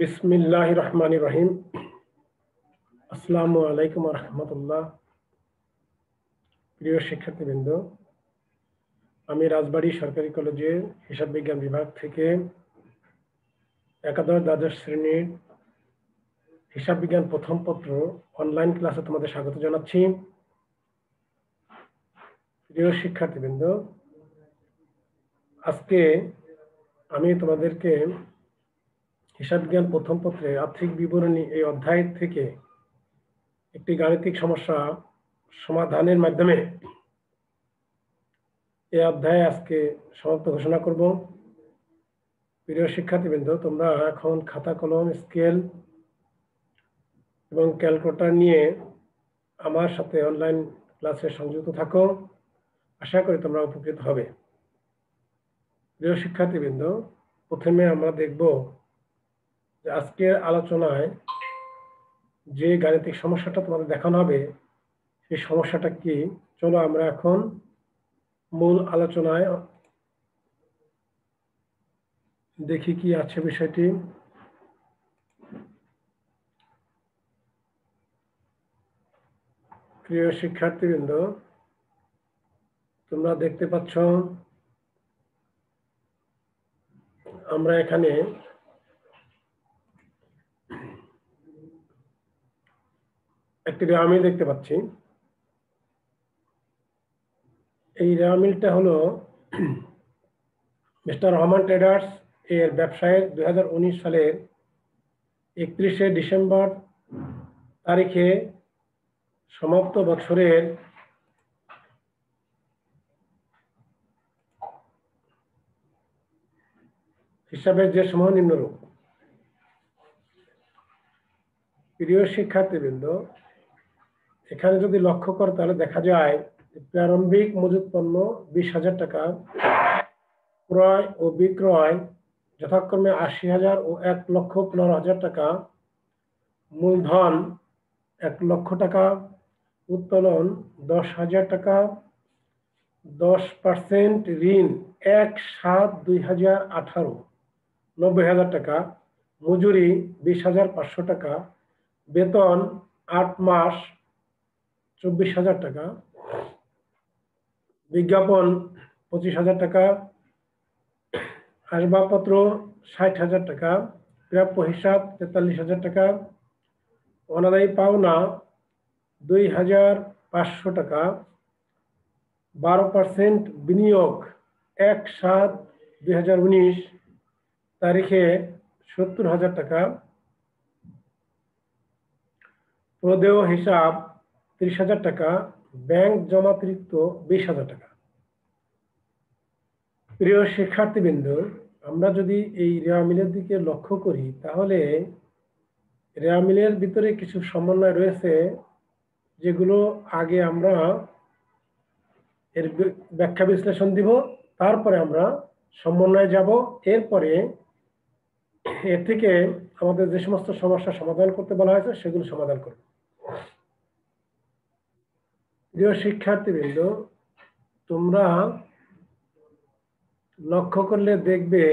বিসমিল্লাহির রহমানির রহিম। আসসালামু আলাইকুম রহমতুল্লাহ। প্রিয় শিক্ষার্থীবৃন্দ, আমি রাজবাড়ী সরকারি কলেজের হিসাব বিজ্ঞান বিভাগ থেকে একাদশ দ্বাদশ শ্রেণীর হিসাব বিজ্ঞান প্রথম পত্র অনলাইন ক্লাসে তোমাদের স্বাগত জানাচ্ছি। প্রিয় শিক্ষার্থীবৃন্দ, আজকে আমি তোমাদেরকে হিসাব বিজ্ঞান প্রথম পত্রে আর্থিক বিবরণী এই অধ্যায় থেকে একটি গাণিতিক সমস্যা সমাধানের মাধ্যমে এই অধ্যায়ে আজকে সমাপ্ত ঘোষণা করব। প্রিয় শিক্ষার্থীবৃন্দ, তোমরা এখন খাতা কলম স্কেল এবং ক্যালকুলেটর নিয়ে আমার সাথে অনলাইন ক্লাসে সংযুক্ত থাকো। আশা করি তোমরা উপকৃত হবে। প্রিয় শিক্ষার্থীবৃন্দ, প্রথমে আমরা দেখব যে আজকের আলোচনায় যে গাণিতিক সমস্যাটা তোমাদের দেখানো হবে সেই সমস্যাটা কি। চলো আমরা এখন মূল আলোচনায় দেখি কি আছে বিষয়টি। প্রিয় শিক্ষার্থীবৃন্দ, তোমরা দেখতে পাচ্ছ আমরা এখানে একটি রেওয়া মিল দেখতে পাচ্ছি। এই রেওয়া মিলটা হলো মিস্টার রহমান ট্রেডার্স এর ব্যবসায়ের 2019 সালের 31শে ডিসেম্বর তারিখে সমাপ্ত বছরের হিসাবের যে সমূহ নিম্নরূপ। প্রিয় শিক্ষার্থীবৃন্দ, এখানে যদি লক্ষ্য করো তাহলে দেখা যায় প্রারম্ভিক মজুত পণ্য 20,000 টাকা, ক্রয় ও বিক্রয় যথাক্রমে 80,000 ও 1,15,000 টাকা, মূলধন 1 লক্ষ টাকা, উত্তোলন 10,000 টাকা, 10% ঋণ 1/7/2018 90,000 টাকা, মজুরি 20,500 টাকা, বেতন 8 মাস 24,000 টাকা, বিজ্ঞাপন 25,000 টাকা, আসবাবপত্র 60,000 টাকা, প্রাপ্য হিসাব 43,000 টাকা, অনাদায়ী পাওনা 2,500 টাকা, 12% বিনিয়োগ 1/7/2019 তারিখে 70,000 টাকা, প্রদেয় হিসাব 30,000 টাকা, ব্যাংক জমাতিরিক্ত 20,000 টাকা। প্রিয় শিক্ষার্থীবৃন্দ, আমরা যদি এই রেওয়া মিলের দিকে লক্ষ্য করি তাহলে রেওয়া মিলের ভিতরে কিছু সমন্বয় রয়েছে যেগুলো আগে আমরা এর ব্যাখ্যা বিশ্লেষণ দিব, তারপরে আমরা সমন্বয়ে যাব। এরপরে এর থেকে আমাদের যে সমস্ত সমস্যা সমাধান করতে বলা হয়েছে সেগুলো সমাধান করব। প্রিয় শিক্ষার্থীবৃন্দ, তোমরা লক্ষ্য করলে দেখবে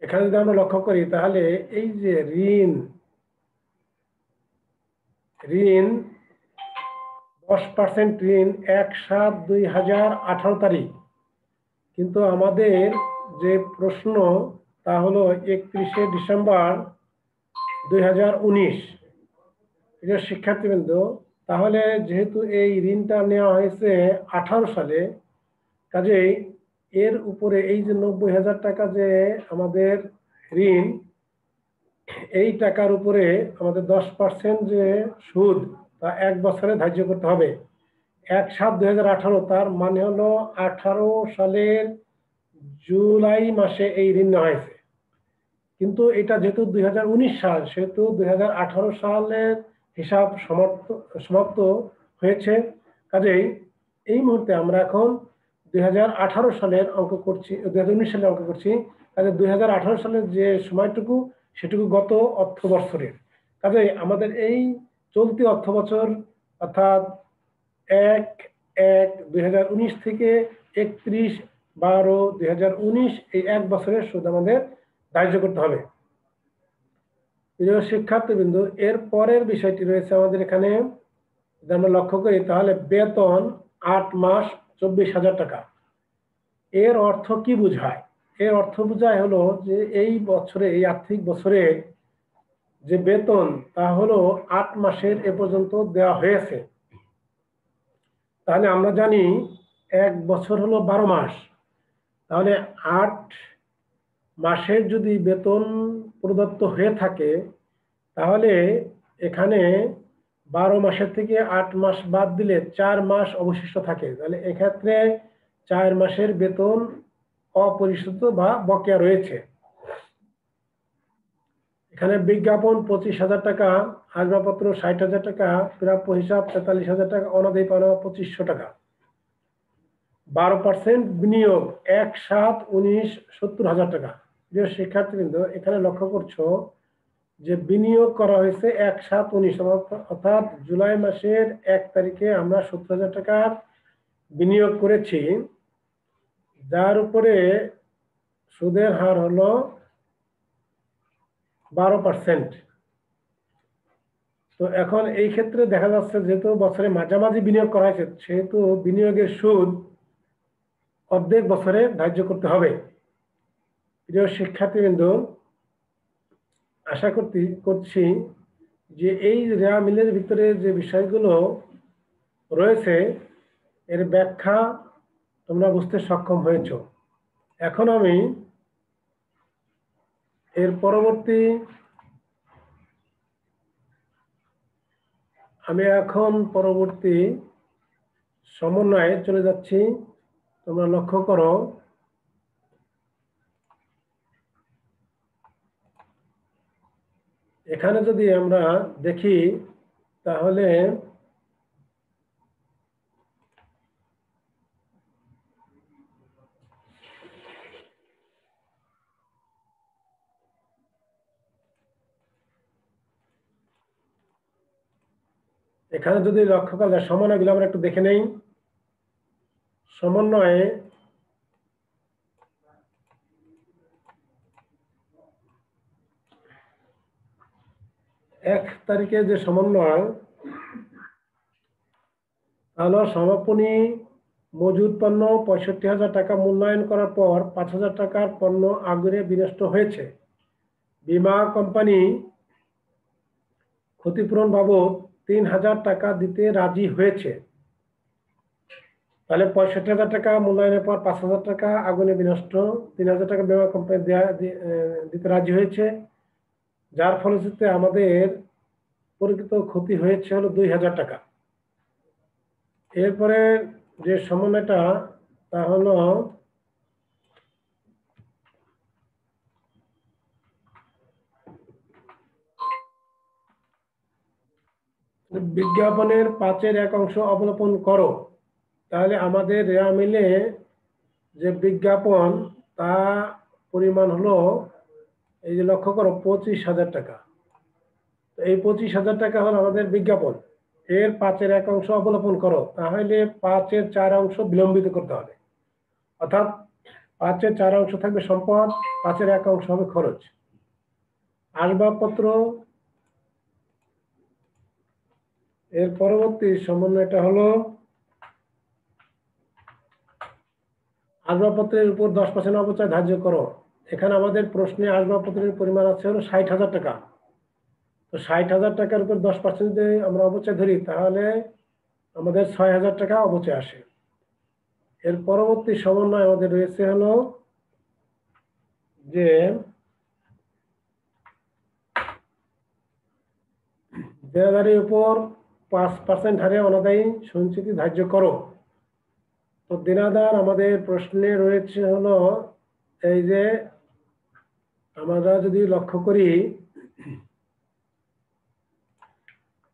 এখানে যদি আমরা লক্ষ্য করি তাহলে এই যে ঋণ 10% ঋণ 1/7/2018 তারিখ, কিন্তু আমাদের যে প্রশ্ন তা হলো 31শে ডিসেম্বর 2019। প্রিয় শিক্ষার্থীবৃন্দ, তাহলে যেহেতু এই ঋণটা নেওয়া হয়েছে 18 সালে, কাজেই এর উপরে এই যে 90,000 টাকা যে আমাদের ঋণ, এই টাকার উপরে আমাদের 10% যে সুদ তা 1 বছরে ধার্য করতে হবে। 1/7/2018 তার মানে হলো 18 সালের জুলাই মাসে এই ঋণ নেওয়া হয়েছে, কিন্তু এটা যেহেতু 2019 সাল সেহেতু 2018 সালের হিসাব সমাপ্ত হয়েছে। কাজেই এই মুহূর্তে আমরা এখন 2018 সালের অঙ্ক করছি, 2019 সালের অঙ্ক করছি। কাজে 2018 সালের যে সময়টুকু সেটুকু গত অর্থ বছরের, কাজে আমাদের এই চলতি অর্থ বছর অর্থাৎ 1/1/2019 থেকে 31/12/2019 এই এক বছরের সুদ আমাদের ধার্য করতে হবে। প্রিয় শিক্ষার্থীবৃন্দ, এর পরের বিষয়টি রয়েছে আমাদের এখানে, যদি আমরা লক্ষ্য করি তাহলে বেতন 8 মাস 24,000 টাকা। এর অর্থ কি বোঝায়? এর অর্থ বোঝায় হলো যে এই বছরে, এই আর্থিক বছরে যে বেতন তা হলো 8 মাসের এ পর্যন্ত দেওয়া হয়েছে। তাহলে আমরা জানি এক বছর হলো 12 মাস, তাহলে 8 মাসের যদি বেতন প্রদত্ত হয়ে থাকে তাহলে এখানে 12 মাসের থেকে 8 মাস বাদ দিলে 4 মাস অবশিষ্ট থাকে। তাহলে এক্ষেত্রে 4 মাসের বেতন অপরিশোধিত বা বকেয়া রয়েছে। এখানে বিজ্ঞাপন 25,000 টাকা, আসবাবপত্র 60,000 টাকা, প্রাপ্য হিসাব 43,000 টাকা, অনাদায়ী পাওনা 2500 টাকা। 12% বিনিয়োগ 1/7/19 70,000 টাকা। প্রিয় শিক্ষার্থীবৃন্দ, এখানে লক্ষ্য করছো যে বিনিয়োগ করা হয়েছে 1/7/19 অর্থাৎ জুলাই মাসের 1 তারিখে আমরা 70,000 টাকার বিনিয়োগ করেছি, যার উপরে সুদের হার হলো 12%। তো এখন এই ক্ষেত্রে দেখা যাচ্ছে যেহেতু বছরে মাঝামাঝি বিনিয়োগ করা হয়েছে, সেহেতু বিনিয়োগের সুদ অর্ধেক বছরে ধার্য করতে হবে। প্রিয় শিক্ষার্থীবৃন্দ, আশা করছি যে এই রেওয়া মিলের ভিতরে যে বিষয়গুলো রয়েছে এর ব্যাখ্যা তোমরা বুঝতে সক্ষম হয়েছ। এখন আমি এর পরবর্তী সমন্বয়ে চলে যাচ্ছি। তোমরা লক্ষ্য করো, এখানে যদি আমরা দেখি তাহলে এখানে যদি লক্ষ্য করা যায় সমন্বয়গুলো আমরা একটু দেখে নেই। সমন্বয়ে এক তারিখে যে সমন্বয় তাহলে সমাপনী মজুদ পণ্য 65,000 টাকা মূল্যায়ন করার পর 5,000 টাকার পণ্য আগুনে বিনষ্ট হয়েছে। বীমা কোম্পানি ক্ষতিপূরণ বাবদ 3,000 টাকা দিতে রাজি হয়েছে। তাহলে 65,000 টাকা মূল্যায়নের পর 5,000 টাকা আগুনে বিনষ্ট, 3,000 টাকা বীমা কোম্পানি দিতে রাজি হয়েছে, যার ফলশ্রুতিতে আমাদের প্রকৃত ক্ষতি হয়েছে হলো 2,000 টাকা। এরপরে যে সমন্বয়টা তা হলো বিজ্ঞাপনের 5-1 অংশ অবলোপন করো। তাহলে আমাদের রেওয়া মিলে যে বিজ্ঞাপন তা পরিমাণ হলো, এই যে লক্ষ্য করো, 25,000 টাকা। এই 25,000 টাকা হলো আমাদের বিজ্ঞাপন। এর 5-1 অংশ অবলোপন করো, তাহলে 5/4 অংশ বিলম্বিত করতে হবে। অর্থাৎ 5/4 অংশ থাকবে সম্পদ, 5/1 অংশ হবে খরচ। আসবাবপত্র, এর পরবর্তী সমন্বয়টা হলো আসবাবপত্রের উপর 10% অবচয় ধার্য করো। এখানে আমাদের প্রশ্নে আসবাবপত্রের পরিমাণ আছে হলো 60,000 টাকা। তো 60,000 টাকার উপর 10% যদি আমরা অবচয় ধরি তাহলে আমাদের 6,000 টাকা অবচয় আসে। এর পরবর্তী সমন্বয় আমাদের রয়েছে হলো যে দেনাদারির উপর 5% হারে অনাদায়ী সঞ্চিতি ধার্য করো। তো দেনাদার আমাদের প্রশ্নে রয়েছে হলো, এই যে আমরা যদি লক্ষ্য করি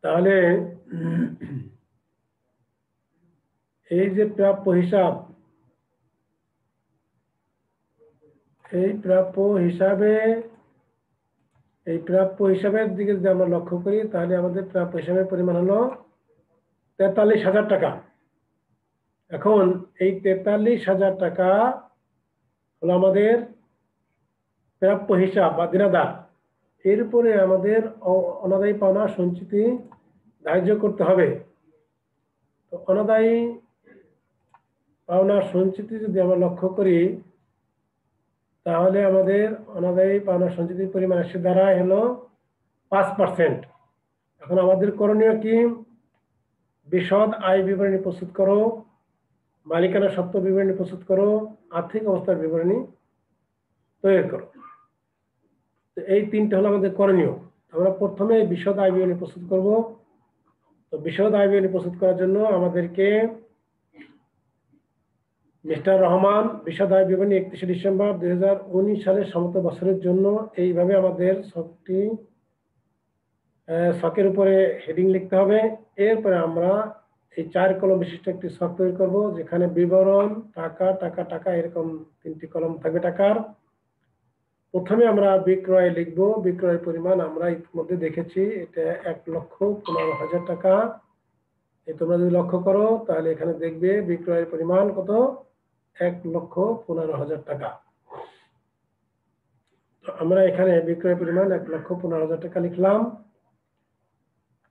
তাহলে এই যে প্রাপ্য হিসাব, এই প্রাপ্য হিসাবে এই প্রাপ্য হিসাবের দিকে যদি আমরা লক্ষ্য করি তাহলে আমাদের প্রাপ্য হিসাবের পরিমাণ হলো 43,000 টাকা। এখন এই 43,000 টাকা হলো আমাদের প্রাপ্য হিসাব বা দেনাদার। এরপরে আমাদের অনাদায়ী পাওনা সঞ্চিতি ধার্য করতে হবে। তো অনাদায়ী পাওনা সঞ্চিতি যদি আমরা লক্ষ্য করি তাহলে আমাদের অনাদায়ী পাওনা সঞ্চিতির পরিমাণ আসে দাঁড়ায় হলো 5%। এখন আমাদের করণীয় কি? বিশদ আয় বিবরণী প্রস্তুত করো, মালিকানা সত্ত্ব বিবরণী প্রস্তুত করো, আর্থিক অবস্থার বিবরণী তৈরি করো। তো এই তিনটা হলো আমাদের করণীয়। আমরা প্রথমে বিশদ আয় বিবরণী প্রস্তুত করব। তো বিশদ আয় বিবরণী প্রস্তুত করার জন্য আমাদেরকে মিস্টার রহমান বিশদ আয় বিবরণী 31 ডিসেম্বর 2019 সালের সমস্ত বছরের জন্য এইভাবে আমাদের ছকের উপরে হেডিং লিখতে হবে। এরপরে আমরা এই 4 কলম বিশিষ্ট একটি ছক তৈরি করব, যেখানে বিবরণ, টাকা, টাকা, টাকা, এরকম 3টি কলম থাকবে টাকার। প্রথমে আমরা বিক্রয় লিখব। বিক্রয়ের পরিমাণ আমরা ইতিমধ্যে দেখেছি, এটা 1,15,000 টাকা। তোমরা যদি লক্ষ্য করো তাহলে এখানে দেখবে বিক্রয়ের পরিমাণ কত? 1,15,000 টাকা। তো আমরা এখানে বিক্রয়ের পরিমাণ 1,15,000 টাকা লিখলাম।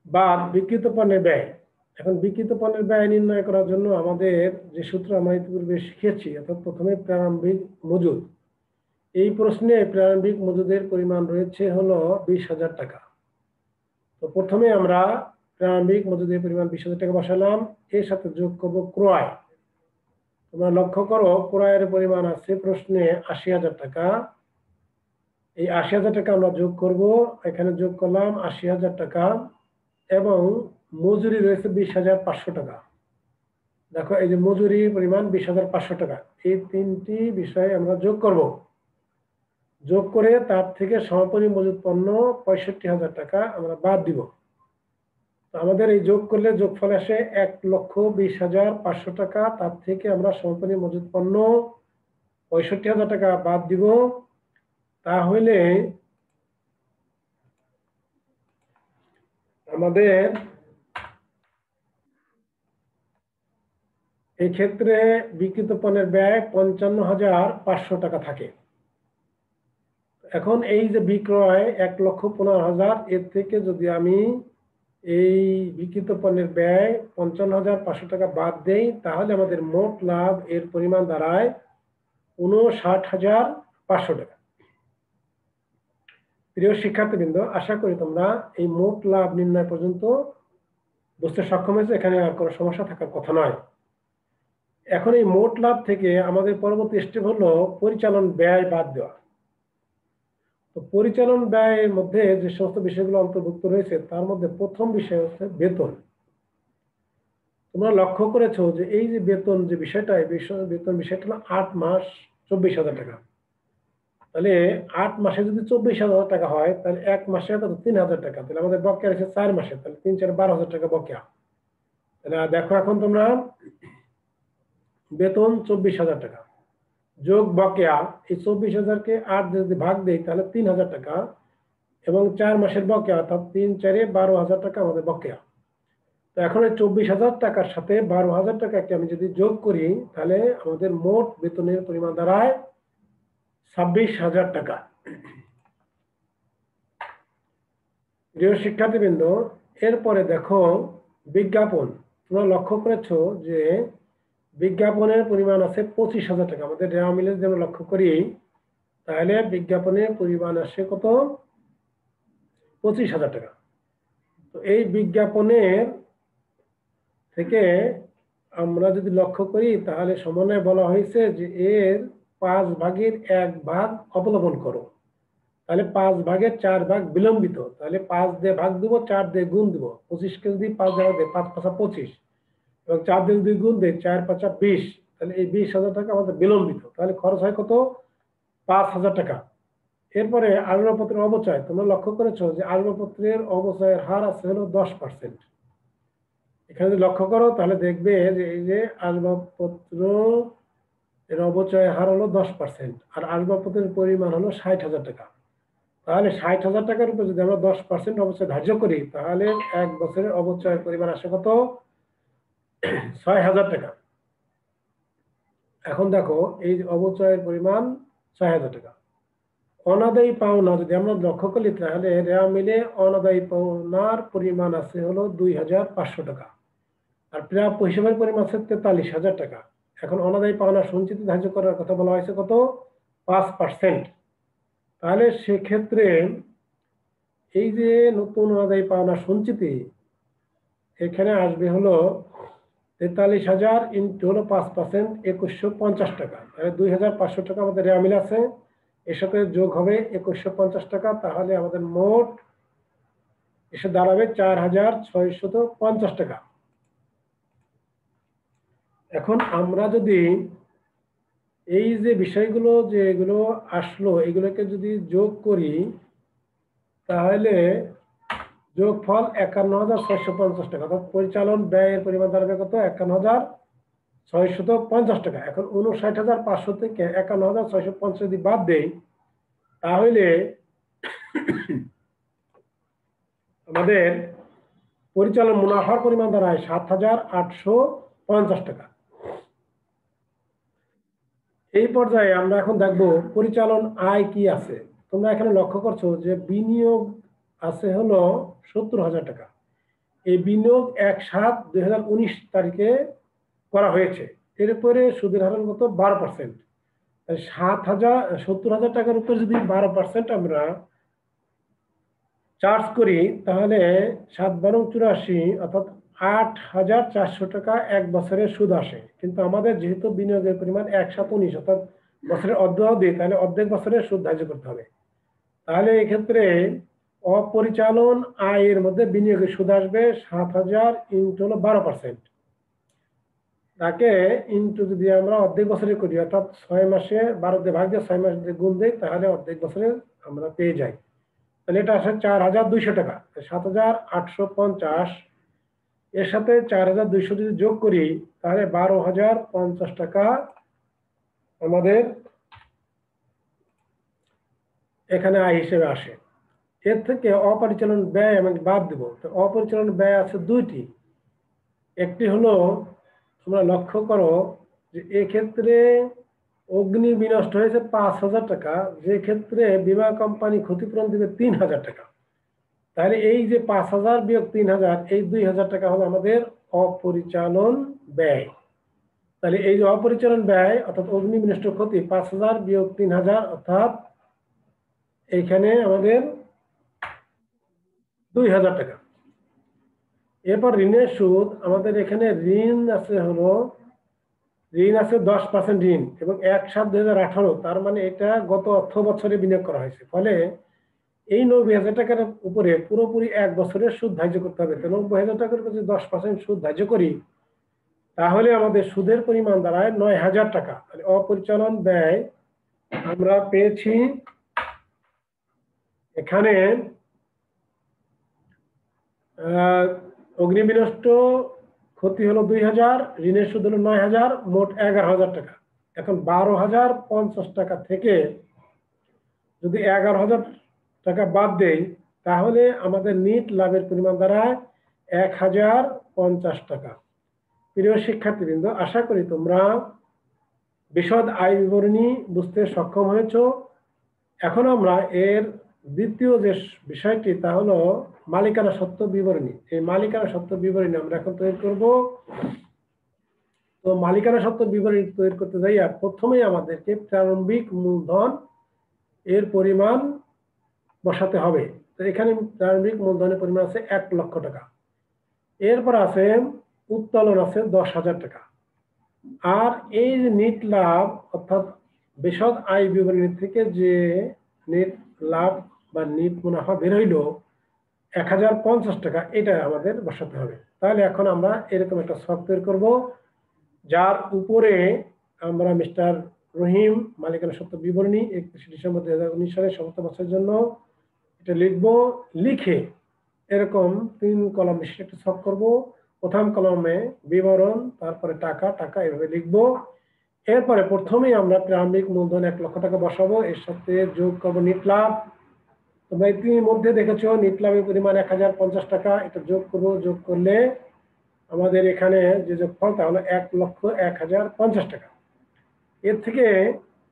বাদ বিক্রিত পণ্যের ব্যয়। এখন বিক্রিত পণ্যের ব্যয় নির্ণয় করার জন্য আমাদের যে সূত্র আমরা ইতিপূর্বে শিখেছি, অর্থাৎ প্রথমে প্রারম্ভিক মজুদ। এই প্রশ্নে প্রারম্ভিক মজুদের পরিমাণ রয়েছে হলো 20,000 টাকা। তো প্রথমে আমরা প্রারম্ভিক মজুদের পরিমাণ 20,000 টাকা বসালাম। এর সাথে যোগ করব ক্রয়। তোমরা লক্ষ্য করো ক্রয়ের পরিমাণ আছে প্রশ্নে 80,000 টাকা। এই 80,000 টাকা আমরা যোগ করব। এখানে যোগ করলাম 80,000 টাকা এবং মজুরি রয়েছে 20,500 টাকা। দেখো এই যে মজুরি পরিমাণ 20,500 টাকা। এই তিনটি বিষয় আমরা যোগ করব। যোগ করে তার থেকে সমাপনী মজুদ পণ্য 65,000 টাকা আমরা বাদ দিব। তো আমাদের এই যোগ করলে যোগফল আসে 1,20,500 টাকা। তার থেকে আমরা সমাপনী মজুদ পণ্য 65,000 টাকা বাদ দিব। তাহলে আমাদের এই ক্ষেত্রে বিক্রিত পণ্যের ব্যয় 55,500 টাকা থাকে। এখন এই যে বিক্রয় 1,15,000, এর থেকে যদি আমি এই বিক্রিত পণ্যের ব্যয় 55,500 টাকা বাদ দেই তাহলে আমাদের মোট লাভ এর পরিমাণ দাঁড়ায় 59,500 টাকা। প্রিয় শিক্ষার্থীবৃন্দ, আশা করি তোমরা এই মোট লাভ নির্ণয় পর্যন্ত বুঝতে সক্ষম হয়েছে। এখানে আর কোনো সমস্যা থাকার কথা নয়। এখন এই মোট লাভ থেকে আমাদের পরবর্তী স্টেপ হলো পরিচালন ব্যয় বাদ দেওয়া। তো পরিচালন ব্যয়ের মধ্যে যে সমস্ত বিষয়গুলো অন্তর্ভুক্ত রয়েছে তার মধ্যে প্রথম বিষয় হচ্ছে বেতন। তোমরা লক্ষ্য করেছো যে এই যে বেতন যে বিষয়টা, বেতন বিষয়টা হলো 8 মাস 24,000 টাকা। তাহলে 8 মাসে যদি 24,000 টাকা হয় তাহলে 1 মাসে 3,000 টাকা। তাহলে আমাদের বকেয়া রয়েছে 4 মাসে, তাহলে 3 4 12,000 টাকা বকেয়া। তাহলে দেখো এখন তোমরা বেতন 24,000 টাকা যোগ বকেয়া, এই 24,000-কে 8 দিয়ে যদি ভাগ দেই তাহলে 3,000 টাকা এবং 4 মাসের বকেয়া, অর্থাৎ 3 4 12,000 টাকা আমাদের বকেয়া। তো এখন এই 24,000 টাকার সাথে 12,000 টাকাকে আমি যদি যোগ করি তাহলে আমাদের মোট বেতনের পরিমাণ দাঁড়ায় 26,000 টাকা। প্রিয় শিক্ষার্থীবৃন্দ, এরপরে দেখো বিজ্ঞাপন। তোমরা লক্ষ্য করেছো যে বিজ্ঞাপনের পরিমাণ আছে 25,000 টাকা। আমাদের রেওয়া মিলে যদি আমরা লক্ষ্য করি তাহলে বিজ্ঞাপনের পরিমাণ আসে কত? 25,000 টাকা। তো এই বিজ্ঞাপনের থেকে আমরা যদি লক্ষ্য করি তাহলে সমন্বয়ে বলা হয়েছে যে এর 5 ভাগের 1 ভাগ অবলম্বন করো। তাহলে 5 ভাগের 4 ভাগ বিলম্বিত। তাহলে 5 দিয়ে ভাগ দিব, 4 দিয়ে গুণ দিব। 25-কে যদি 5 দিয়ে ভাগ দেয় 5 5 25 এবং 4 দিয়ে যদি গুণ দেয় 4 5 20। তাহলে এই 20,000 টাকা আমাদের বিলম্বিত। তাহলে খরচ হয় কত? 5,000 টাকা। এরপরে আসবাবপত্রের অবচয়। তোমরা লক্ষ্য করেছো যে আসবাবপত্রের অবচয়ের হার আছে হলো 10%। এখানে যদি লক্ষ্য করো তাহলে দেখবে যে এই যে আসবাবপত্র এর অবচয়ের হার হলো 10% আর আসবাবপত্রের পরিমাণ হলো 60,000 টাকা। তাহলে 60,000 টাকার উপর যদি আমরা 10% অবচয় ধার্য করি তাহলে 1 বছরের অবচয়ের পরিমাণ আসে কত? 6,000 টাকা। এখন দেখো এই অবচয়ের পরিমাণ 6,000 টাকা। অনাদায়ী পাওনা যদি আমরা লক্ষ্য করি তাহলে রেওয়া মিলে অনাদায়ী পাওনার পরিমাণ আছে হলো 2,500 টাকা, আর প্রাপ্য হিসাবের পরিমাণ আছে 43,000 টাকা। এখন অনাদায়ী পাওনা সঞ্চিতি ধার্য করার কথা বলা হয়েছে কত? 5%। তাহলে সেক্ষেত্রে এই যে নতুন অনাদায়ী পাওনা সঞ্চিতি এখানে আসবে হলো 43,000 ইন্টু হলো 5%, 2,150 টাকা। তাহলে 2,500 টাকা আমাদের রেওয়া মিল আছে, এর সাথে যোগ হবে 2,150 টাকা, তাহলে আমাদের মোট এসে দাঁড়াবে 4,650 টাকা। এখন আমরা যদি এই যে বিষয়গুলো যে এগুলো আসলো এগুলোকে যদি যোগ করি তাহলে যোগফল 51,650 টাকা, অর্থাৎ পরিচালন ব্যয়ের পরিমাণ দাঁড়াবে কত? 51,650 টাকা। এখন 59,500 থেকে 51,650 যদি বাদ দেই তাহলে আমাদের পরিচালন মুনাফার পরিমাণ দাঁড়ায় 7,850 টাকা। এই পর্যায়ে আমরা এখন দেখব পরিচালন আয় কি আছে। তোমরা এখানে লক্ষ্য করছো যে বিনিয়োগ আছে হলো 70,000 টাকা। এই বিনিয়োগ 1/7/2019 তারিখে করা হয়েছে। এর উপরে সুদের হার কত? 12%। 70,000 টাকার উপর যদি 12% আমরা চার্জ করি তাহলে 7/12 = 84, অর্থাৎ 8,400 টাকা এক বছরের সুদ আসে। কিন্তু আমাদের যেহেতু বিনিয়োগের পরিমাণ 1/7/19 অর্থাৎ বছরের অর্ধাবধি, তাহলে অর্ধেক বছরের সুদ ধার্য করতে হবে। তাহলে এক্ষেত্রে অপরিচালন আয়ের মধ্যে বিনিয়োগের সুদ আসবে 7,000 ইন্টু হলো 12%। তাকে ইন্টু যদি আমরা অর্ধেক বছরে করি অর্থাৎ 6 মাসে 12 দিয়ে ভাগ দিয়ে 6 মাস দিয়ে গুণ দিই তাহলে অর্ধেক বছরে আমরা পেয়ে যাই। তাহলে এটা আসে 4,200 টাকা। 7,850 এর সাথে 4,200 যদি যোগ করি তাহলে 12,050 টাকা আমাদের এখানে আয় হিসেবে আসে। এর থেকে অপরিচালন ব্যয় আমি বাদ দেব। তো অপরিচালন ব্যয় আছে দুইটি। একটি হলো তোমরা লক্ষ্য করো যে এক্ষেত্রে অগ্নি বিনষ্ট হয়েছে 5,000 টাকা, যে ক্ষেত্রে বীমা কোম্পানি ক্ষতিপূরণ দেবে 3,000 টাকা। তাহলে এই যে 5,000 বিয়োগ 3,000 এই 2,000 টাকা হবে আমাদের অপরিচালন ব্যয়। তাহলে এই যে অপরিচালন ব্যয় অর্থাৎ অগ্নি বিনষ্ট ক্ষতি 5,000 বিয়োগ 3,000 অর্থাৎ এইখানে আমাদের 2,000 টাকা। এরপর ঋণের সুদ আমাদের এখানে ঋণ আছে হলো 10% ঋণ এবং 1/7/2018, তার মানে এটা গত অর্থ বছরে বিনিয়োগ করা হয়েছে। ফলে এই 90,000 টাকার উপরে পুরোপুরি 1 বছরের সুদ ধার্য করতে হবে। তো 90,000 টাকার উপরে যদি 10% সুদ ধার্য করি তাহলে আমাদের সুদের পরিমাণ দাঁড়ায় 9,000 টাকা। তাহলে অপরিচালন ব্যয় আমরা পেয়েছি এখানে অগ্নি বিনষ্ট ক্ষতি হলো 2,000, ঋণের সুদ হলো 9,000, মোট 11,000 টাকা। এখন 12,050 টাকা থেকে যদি 11,000 টাকা বাদ দেই তাহলে আমাদের নিট লাভের পরিমাণ দাঁড়ায় 1,050 টাকা। প্রিয় শিক্ষার্থীবৃন্দ, আশা করি তোমরা বিশদ আয় বিবরণী বুঝতে সক্ষম হয়েছ। এখন আমরা এর দ্বিতীয় যে বিষয়টি তা হলো মালিকানা সত্ত্ব বিবরণী। এই মালিকানা সত্ত্ব বিবরণী আমরা এখন তৈরি করব। তো মালিকানা সত্ত্ব বিবরণী তৈরি করতে যাই প্রথমেই আমাদেরকে প্রারম্ভিক মূলধন এর পরিমাণ বসাতে হবে। তো এখানে প্রারম্ভিক মূলধনের পরিমাণ আছে 1 লক্ষ টাকা। এরপর আছে উত্তোলন আছে 10,000 টাকা। আর এই যে নিট লাভ অর্থাৎ বিশদ আয় বিবরণী থেকে যে নিট লাভ বা নিট মুনাফা বের হইল 1,050 টাকা, এটা আমাদের বসাতে হবে। তাহলে এখন আমরা এরকম একটা ছক তৈরি করব যার উপরে আমরা মিস্টার রহিম মালিকানা সত্ত্ব বিবরণী 31 ডিসেম্বর 2019 সালে সমস্ত বছরের জন্য এটা লিখবো। লিখে এরকম 3 কলাম বিশিষ্ট একটা ছক করব। প্রথম কলমে বিবরণ, তারপরে টাকা টাকা এভাবে লিখবো। এরপরে প্রথমেই আমরা প্রারম্ভিক মূলধন 1 লক্ষ টাকা বসাবো, এর সাথে যোগ করবো নিট লাভ তোমরা ইতিমধ্যে দেখেছো নিট লাভের পরিমাণ 1050 টাকা। এটা যোগ করবো, যোগ করলে আমাদের এখানে যে যোগফল তা হলো 1,01,050 টাকা। এর থেকে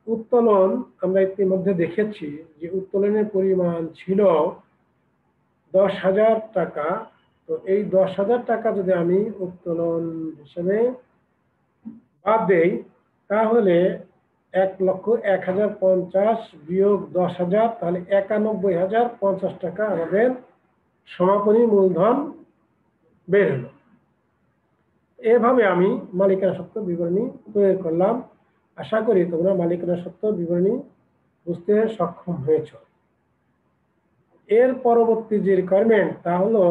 উত্তোলন আমরা ইতিমধ্যে দেখেছি যে উত্তোলনের পরিমাণ ছিল 10,000 টাকা। তো এই 10,000 টাকা যদি আমি উত্তোলন হিসেবে বাদ দেই তাহলে 1,01,050 বিয়োগ 10,000 তাহলে 91,050 টাকা আমাদের সমাপনী মূলধন বের হলো। এভাবে আমি মালিকানা সত্ত্ব বিবরণী তৈরি করলাম। আশা করি তোমরা মালিকানা সত্ত্ব বিবরণী বুঝতে সক্ষম হয়েছ। এর পরবর্তী যে রিকোয়ারমেন্ট তা হলো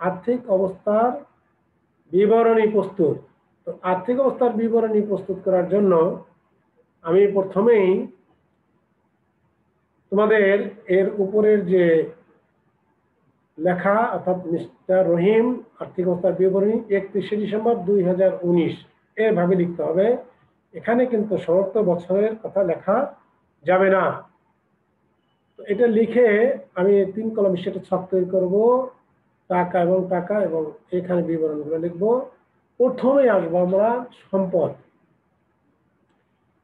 আর্থিক অবস্থার বিবরণী প্রস্তুত। তো আর্থিক অবস্থার বিবরণী প্রস্তুত করার জন্য আমি প্রথমেই তোমাদের এর উপরের যে লেখা অর্থাৎ মিস্টার রহিম আর্থিক অবস্থার বিবরণী 31শে ডিসেম্বর 2019 এভাবে লিখতে হবে। এখানে কিন্তু সমস্ত বছরের কথা লেখা যাবে না। তো এটা লিখে আমি 3 কলম সেটা ছক তৈরি করবো, টাকা এবং এখানে বিবরণগুলো লিখবো। প্রথমে আসবো আমরা সম্পদ।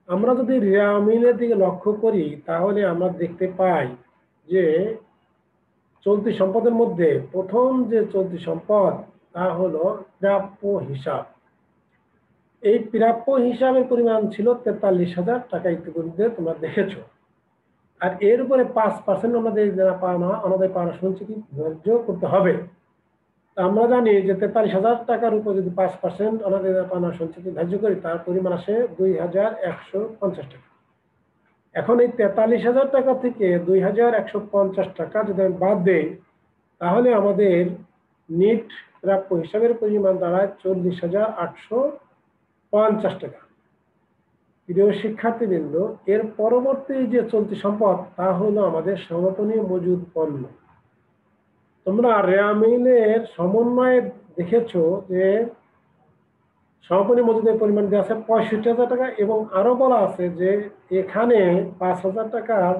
আমরা যদি রেওয়ামিলের দিকে লক্ষ্য করি তাহলে আমরা দেখতে পাই যে চলতি সম্পদের মধ্যে প্রথম যে চলতি সম্পদ তা হলো প্রাপ্য হিসাব। এই প্রাপ্য হিসাবের পরিমাণ ছিল 43,000 টাকা, ইতিমধ্যে তোমরা দেখেছো। আর এর উপরে 5% আমাদের পাওনা সঞ্চিতি ধার্য করতে হবে। আমরা জানি যে 43,000 টাকার উপর যদি 5% আমাদের পাওনা সঞ্চিতি ধার্য করি তার পরিমাণ আসে 2,150 টাকা। এখন এই 43,000 টাকা থেকে 2,150 টাকা যদি আমি বাদ দেই তাহলে আমাদের নিট প্রাপ্য হিসাবের পরিমাণ দাঁড়ায় 40,850 টাকা। প্রিয় শিক্ষার্থীবৃন্দ, এর পরবর্তী যে চলতি সম্পদ তা হলো আমাদের সমাপনী মজুদ পণ্য। তোমরা রেওয়ামিলের সমন্বয়ে দেখেছো যে সমাপনী মজুদের পরিমাণ দেওয়া আছে 65,000 টাকা এবং আরো বলা আছে যে এখানে 5,000 টাকার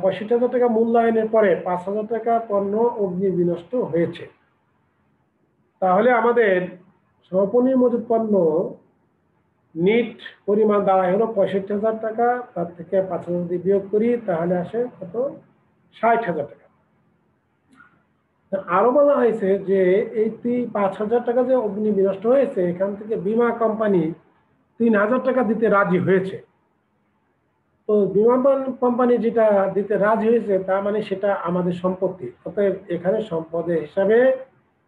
65,000 টাকা মূল্যায়নের পরে 5,000 টাকা পণ্য অগ্নি বিনষ্ট হয়েছে। তাহলে আমাদের সমাপনী মজুদ পণ্য নিট পরিমাণ দাঁড়ায় হলো 65,000 টাকা। তার থেকে 5,000 যদি বিয়োগ করি তাহলে আসে কত? 60,000 টাকা। আরো বলা হয়েছে যে এই 5,000 টাকা যে অগ্নি বিনষ্ট হয়েছে এখান থেকে বীমা কোম্পানি 3,000 টাকা দিতে রাজি হয়েছে। তো বীমা কোম্পানি যেটা দিতে রাজি হয়েছে তার মানে সেটা আমাদের সম্পত্তি। অতএব এখানে সম্পদের হিসাবে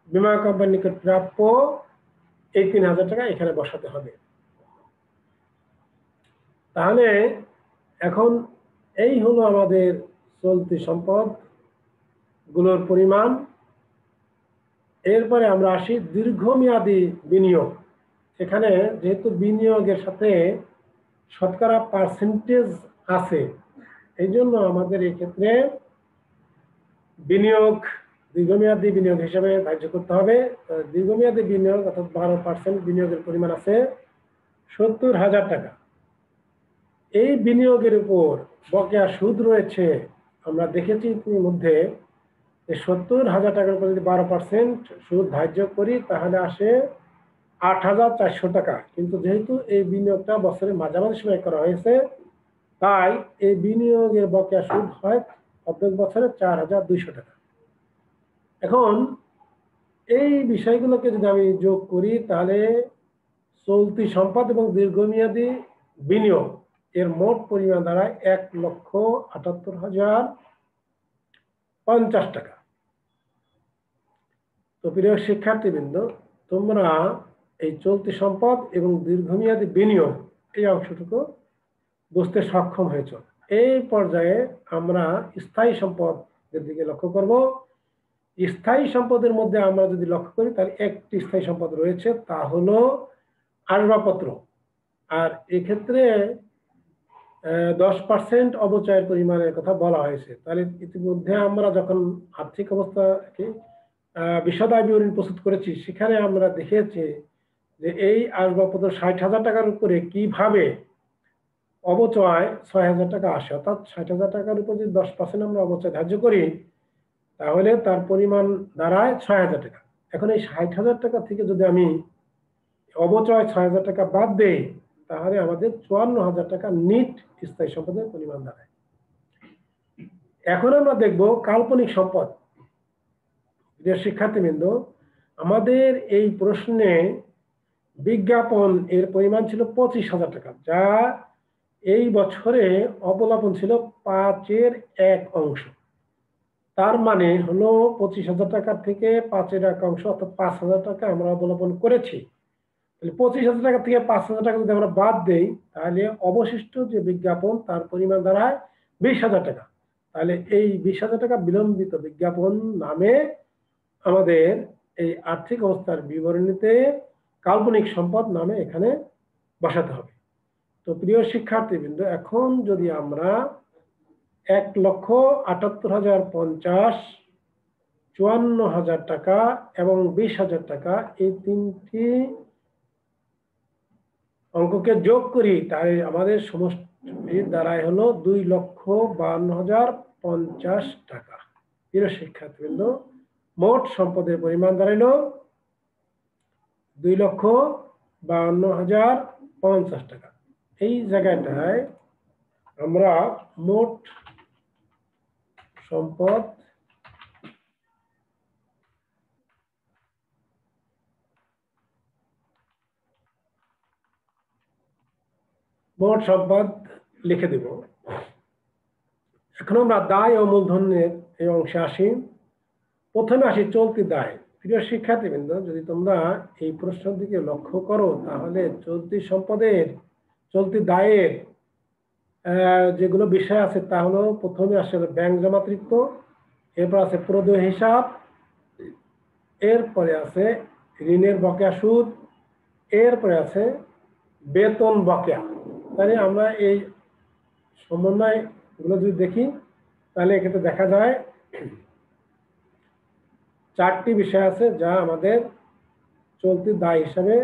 বীমা কোম্পানির নিকট প্রাপ্য এই 3,000 টাকা এখানে বসাতে হবে। তাহলে এখন এই হলো আমাদের চলতি সম্পদ গুলোর পরিমাণ। এরপরে আমরা আসি দীর্ঘমেয়াদী বিনিয়োগ। এখানে যেহেতু বিনিয়োগের সাথে শতকরা পার্সেন্টেজ আছে এই জন্য আমাদের এই ক্ষেত্রে বিনিয়োগ দীর্ঘমেয়াদী বিনিয়োগ হিসেবে ধার্য করতে হবে। দীর্ঘমেয়াদী বিনিয়োগ অর্থাৎ 12% বিনিয়োগের পরিমাণ আছে 70,000 টাকা। এই বিনিয়োগের উপর বকেয়া সুদ রয়েছে। আমরা দেখেছি ইতিমধ্যে 70,000 টাকার উপর যদি 12% সুদ ধার্য করি তাহলে আসে 8,400 টাকা। কিন্তু যেহেতু এই বিনিয়োগটা বছরের মাঝামাঝি সময় করা হয়েছে তাই এই বিনিয়োগের বকেয়া সুদ হয় প্রত্যেক বছরে 4,200 টাকা। এখন এই বিষয়গুলোকে যদি আমি যোগ করি তাহলে চলতি সম্পদ এবং দীর্ঘমেয়াদী বিনিয়োগ এর মোট পরিমাণ দাঁড়ায় 1,78,050 টাকা। তো প্রিয় শিক্ষার্থীবৃন্দ, তোমরা এই চলতি সম্পদ এবং দীর্ঘমেয়াদী বিনিয়োগ এই অংশটুকু বুঝতে সক্ষম হয়েছ। এই পর্যায়ে আমরা স্থায়ী সম্পদের দিকে লক্ষ্য করব। স্থায়ী সম্পদের মধ্যে আমরা যদি লক্ষ্য করি তাহলে একটি স্থায়ী সম্পদ রয়েছে তা হলো আসবাবপত্র। আর এক্ষেত্রে 10% অবচয়ের পরিমাণের কথা বলা হয়েছে। তাহলে ইতিমধ্যে আমরা যখন আর্থিক অবস্থাকে বিশদায় বিবরণী প্রস্তুত করেছি সেখানে আমরা দেখেছি যে এই আসবাবপত্র 60,000 টাকার উপরে কিভাবে অবচয় 6,000 টাকা আসে, অর্থাৎ 60,000 টাকার উপর যদি 10% আমরা অবচয় ধার্য করি তাহলে তার পরিমাণ দাঁড়ায় 6,000 টাকা। এখন এই 60,000 টাকা থেকে যদি আমি অবচয় 6,000 টাকা বাদ দেই তাহলে আমাদের 54,000 টাকা নিট স্থায়ী সম্পদের পরিমাণ দাঁড়ায়। এখন আমরা দেখব কাল্পনিক সম্পদ। প্রিয় শিক্ষার্থীবৃন্দ, আমাদের এই প্রশ্নে বিজ্ঞাপন এর পরিমাণ ছিল 25,000 টাকা, যা এই বছরে অবলাপন ছিল 5/1 তার মানে হলো 25,000 টাকা থেকে 5/1 অর্থাৎ 5,000 টাকা আমরা অবলম্বন করেছি। তাহলে 25,000 টাকা থেকে 5,000 টাকা যদি আমরা বাদ দেই তাহলে অবশিষ্ট যে বিজ্ঞাপন তার পরিমাণ দাঁড়ায় 20,000 টাকা। তাহলে এই 20,000 টাকা বিলম্বিত বিজ্ঞাপন নামে আমাদের এই আর্থিক অবস্থার বিবরণীতে কাল্পনিক সম্পদ নামে এখানে বসাতে হবে। তো প্রিয় শিক্ষার্থীবৃন্দ, এখন যদি আমরা 1,78,050, 54,000 টাকা এবং 20,000 টাকা এই তিনটি অঙ্ককে যোগ করি তাহলে আমাদের সমষ্টির দাঁড়ায় হলো 2,52,050 টাকা। প্রিয় শিক্ষার্থীবৃন্দ, মোট সম্পদের পরিমাণ দাঁড়াইল 2,52,050 টাকা। এই জায়গাটায় আমরা মোট সম্পদ লিখে দেব। এখন আমরা দায় ও মূলধনের এই অংশে আসি। প্রথমে আসি চলতি দায়। প্রিয় শিক্ষার্থীবৃন্দ, যদি তোমরা এই প্রশ্নের দিকে লক্ষ্য করো তাহলে চলতি দায়ের যেগুলো বিষয় আছে তা হলো প্রথমে আসে ব্যাংক জমাতৃত্ব, এরপর আছে প্রদেয় হিসাব, এরপরে আছে ঋণের বকেয়া সুদ, এরপরে আছে বেতন বকেয়া। তাহলে আমরা এই সমন্বয় গুলো যদি দেখি তাহলে এক্ষেত্রে দেখা যায় 4টি বিষয় আছে যা আমাদের চলতি দায় হিসাবে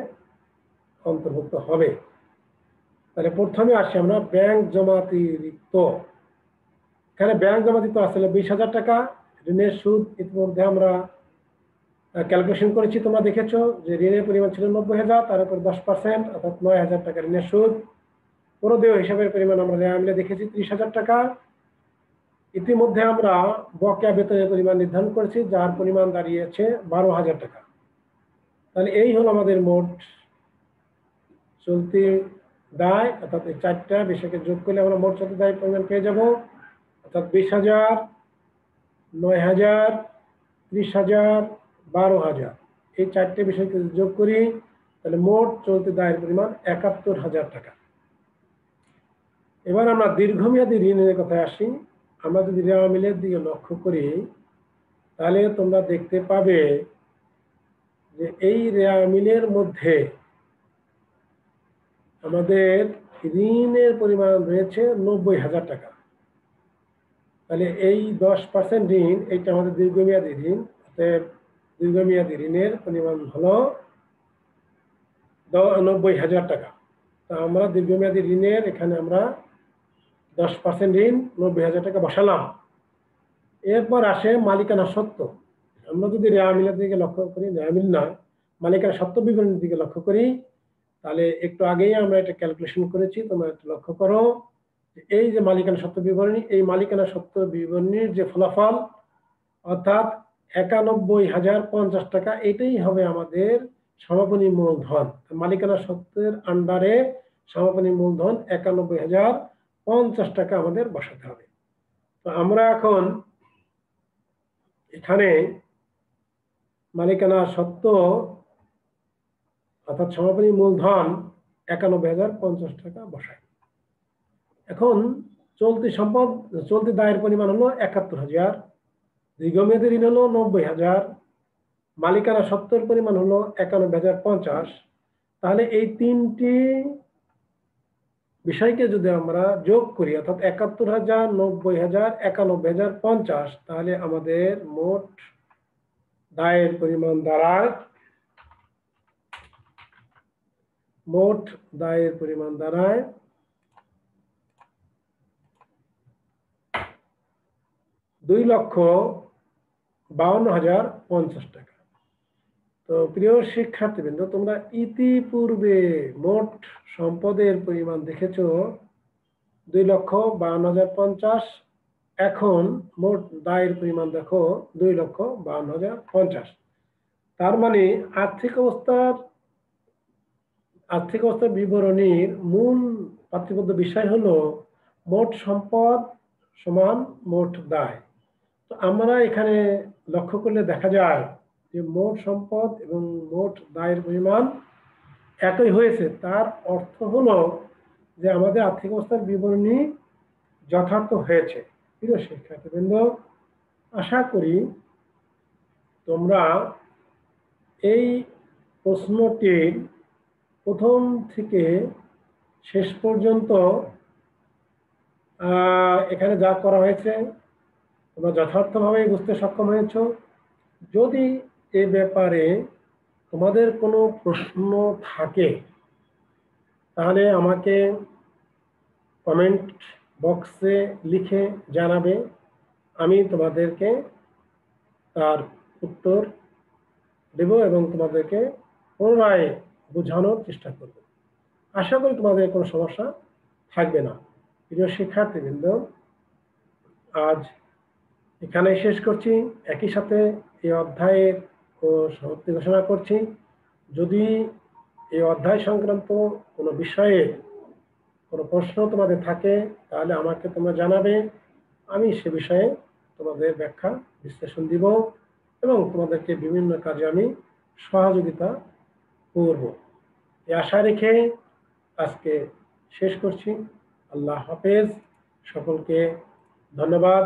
অন্তর্ভুক্ত হবে। তাহলে প্রথমে আসি আমরা ব্যাংক জমাতিরিক্ত। এখানে ব্যাংক জমাতিরিক্ত আসলে 20,000 টাকা। ঋণের সুদ ইতিমধ্যে আমরা ক্যালকুলেশন করেছি, তোমরা দেখেছো যে ঋণের পরিমাণ ছিল 90,000, তার উপর 10% অর্থাৎ 9,000 টাকা ঋণের সুদ। প্রদেয় হিসাবের পরিমাণ আমরা মিলে দেখেছি 30,000 টাকা। ইতিমধ্যে আমরা বকেয়া বেতনের পরিমাণ নির্ধারণ করেছি যার পরিমাণ দাঁড়িয়েছে 12,000 টাকা। তাহলে এই হলো আমাদের মোট চলতি দায়, অর্থাৎ এই 4টা বিষয়কে যোগ করলে আমরা মোট চলতি দায় পরিমাণ পেয়ে যাব, অর্থাৎ 20,000, 9,000, 30,000, 12,000। এই 4টে বিষয়কে যোগ করি তাহলে মোট চলতি দায়ের পরিমাণ 71,000 টাকা। এবার আমরা দীর্ঘমেয়াদী ঋণের কথায় আসি। আমরা যদি রেওয়া মিলের দিকে লক্ষ্য করি তাহলে তোমরা দেখতে পাবে যে এই রেওয়া মিলের মধ্যে আমাদের ঋণের পরিমাণ রয়েছে 90,000 টাকা। তাহলে এই 10% ঋণ, এইটা আমাদের দীর্ঘমেয়াদী ঋণ। দীর্ঘমেয়াদী ঋণের পরিমাণ হলো 90,000 টাকা। তা আমরা দীর্ঘমেয়াদী ঋণের এখানে আমরা 10% ঋণ 90,000 টাকা বসালাম। এরপর আসে মালিকানা সত্ত্ব। আমরা যদি রেওয়া মিলের দিকে লক্ষ্য করি, রেওয়া মিল না, মালিকানা সত্ত্ব বিবরণীর দিকে লক্ষ্য করি তাহলে একটু আগেই আমরা এটা ক্যালকুলেশন করেছি, তোমরা একটু লক্ষ্য করো। এই যে মালিকানা সত্ত্ব বিবরণী, এই মালিকানা সত্ত্ব বিবরণীর যে ফলাফল অর্থাৎ 91,050 টাকা, এটাই হবে আমাদের সমাপনী মূলধন। মালিকানা সত্ত্বের আন্ডারে সমাপনী মূলধন 91,050 টাকা আমাদের বসাতে হবে। তো আমরা এখন এখানে মালিকানা সত্ত্ব অর্থাৎ সমাপনী মূলধন 91,050 টাকা বসাই। এখন চলতি দায়ের পরিমাণ হলো 71,000, দীর্ঘমেয়াদী ঋণ হলো 90,000, মালিকানা সত্ত্বের পরিমাণ হলো 91,050। তাহলে এই তিনটি বিষয়কে যদি আমরা যোগ করি অর্থাৎ 71,000, 90,000, 91,050, তাহলে আমাদের মোট দায়ের পরিমাণ দাঁড়ায় 42,000 2,52,50 টাকা। তো প্রিয় শিক্ষার্থীবৃন্দ, তোমরা ইতিপূর্বে মোট সম্পদের পরিমাণ দেখেছো 2,52,50। এখন মোট দায়ের পরিমাণ দেখো 2,52,50। তার মানে আর্থিক অবস্থার বিবরণীর মূল পাঠ্যবদ্ধ বিষয় হলো মোট সম্পদ সমান মোট দায়। তো আমরা এখানে লক্ষ্য করলে দেখা যায় যে মোট সম্পদ এবং মোট দায়ের পরিমাণ একই হয়েছে। তার অর্থ হলো যে আমাদের আর্থিক অবস্থার বিবরণী যথার্থ হয়েছে। প্রিয় শিক্ষার্থীবৃন্দ, আশা করি তোমরা এই প্রশ্নটির প্রথম থেকে শেষ পর্যন্ত এখানে যা করা হয়েছে তোমরা যথার্থভাবে বুঝতে সক্ষম হয়েছ। যদি এ ব্যাপারে তোমাদের কোনো প্রশ্ন থাকে তাহলে আমাকে কমেন্ট বক্সে লিখে জানাবে, আমি তোমাদেরকে তার উত্তর দেব এবং তোমাদেরকে পুনরায় বোঝানোর চেষ্টা করব। আশা করি তোমাদের কোনো সমস্যা থাকবে না। প্রিয় শিক্ষার্থীবৃন্দ, আজ এখানে শেষ করছি। একই সাথে এই অধ্যায়ের সমাপ্তি ঘোষণা করছি। যদি এই অধ্যায় সংক্রান্ত কোনো বিষয়ে কোনো প্রশ্ন তোমাদের থাকে তাহলে আমাকে তোমরা জানাবে, আমি সে বিষয়ে তোমাদের ব্যাখ্যা বিশ্লেষণ দিব এবং তোমাদেরকে বিভিন্ন কাজে আমি সহযোগিতা করব। এই আশা রেখে আজকে শেষ করছি। আল্লাহ হাফেজ, সকলকে ধন্যবাদ।